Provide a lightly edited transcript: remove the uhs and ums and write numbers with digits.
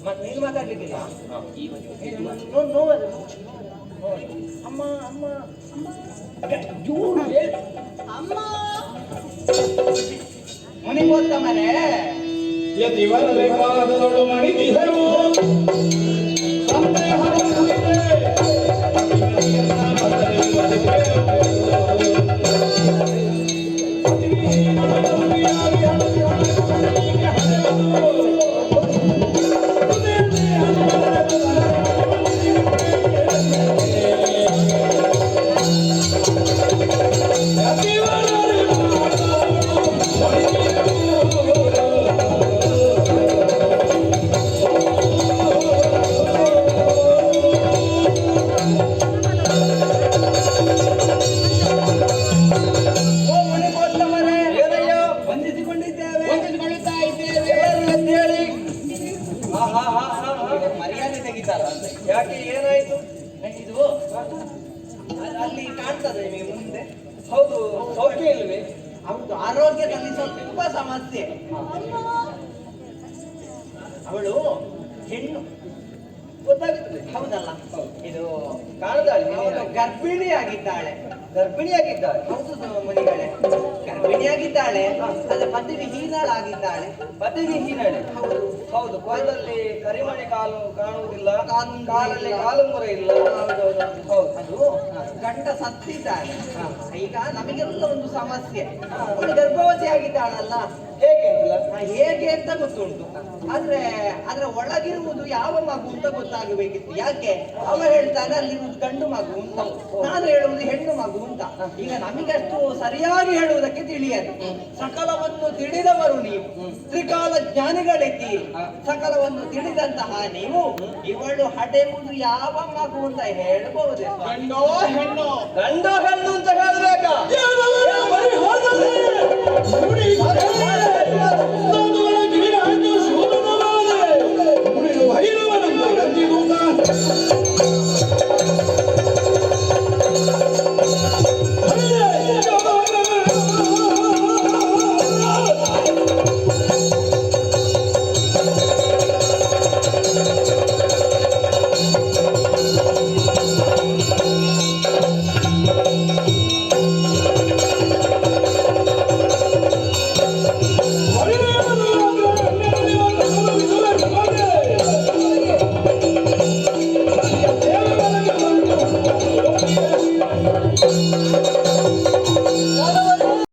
ಮತ್ತೆ ನೀನು ಮಾತಾಡ್ಲಿಕ್ಕಿಲ್ಲ. ಅಮ್ಮ ಅಮ್ಮ ಅಮ್ಮ ಮನೆಗೆ ಹೋಗ್ತ ಮನೆ ಯತಿವರರೆ ಪಾದದೊಳು ಮಣಿದಿಹೆವು ಮರ್ಯಾದೆ ತೆಗಿತಾರ. ಯಾಕೆ ಏನಾಯ್ತು? ಇದು ಅಲ್ಲಿ ಕಾಣ್ತದೆ ನಿಮಗೆ ಮುಂದೆ. ಹೌದು, ಸೌಖ್ಯ ಇಲ್ವೇ? ಹೌದು, ಆರೋಗ್ಯದಲ್ಲಿ ಸ್ವಲ್ಪ ಸಮಸ್ಯೆ. ಅವಳು ಹೆಣ್ಣು, ಗೊತ್ತಾಗುತ್ತದೆ. ಹೌದಲ್ಲ? ಇದು ಕಾಣದಾಳೆ. ಗರ್ಭಿಣಿಯಾಗಿದ್ದಾಳೆ. ಗರ್ಭಿಣಿಯಾಗಿದ್ದಾಳೆ? ಹೌದು ಮುನಿಗಳೇ, ಗರ್ಭಿಣಿಯಾಗಿದ್ದಾಳೆ. ಅದ ಪತಿವಿಹೀನಳಾಗಿದ್ದಾಳೆ. ಪತಿವಿಹೀನಳೆ? ಹೌದು ಹೌದು. ಕೊರಳಲ್ಲಿ ಕರಿಮಣಿ ಕಾಲು ಕಾಣುವುದಿಲ್ಲ, ಕಾಲಲ್ಲಿ ಕಾಲುಂಗುರ ಇಲ್ಲ. ಹೌದೌದು ಹೌದು. ಅದು ಗಂಡ ಸತ್ತಿದ್ದಾಳೆ. ಈಗ ನಮಗೆಲ್ಲ ಒಂದು ಸಮಸ್ಯೆ. ಅವಳು ಗರ್ಭವತಿ ಆಗಿದ್ದಾಳಲ್ಲ, ಹೇಗೆ ಹೇಗೆ ಅಂತ ಗೊತ್ತುಂಟು. ಆದ್ರೆ ಅದರ ಒಳಗಿರುವುದು ಯಾವ ಮಗು ಅಂತ ಗೊತ್ತಾಗಬೇಕಿತ್ತು. ಯಾಕೆ ಅವ ಹೇಳ್ತಾನೆ ಅಲ್ಲಿರುವುದು ಗಂಡು ಮಗು ಅಂತ, ನಾನು ಹೇಳುವುದು ಹೆಣ್ಣು ಮಗು ಅಂತ. ಈಗ ನಮಗಷ್ಟು ಸರಿಯಾಗಿ ಹೇಳುವುದಕ್ಕೆ ತಿಳಿಯದು. ಸಕಲವನ್ನು ತಿಳಿದವರು ನೀವು, ತ್ರಿಕಾಲ ಜ್ಞಾನಿಗಳಿದ್ದೀರಿ. ಸಕಲವನ್ನು ತಿಳಿದಂತಹ ನೀವು ಇವಳು ಹಡೆಯುವುದು ಯಾವ ಮಗು ಅಂತ ಹೇಳ್ಬಹುದೇ? ಗಂಡೋ ಹೆಣ್ಣು? ಗಂಡೋ ಹೆಣ್ಣು ಅಂತ ಹೇಳ್ಬೇಕಾ?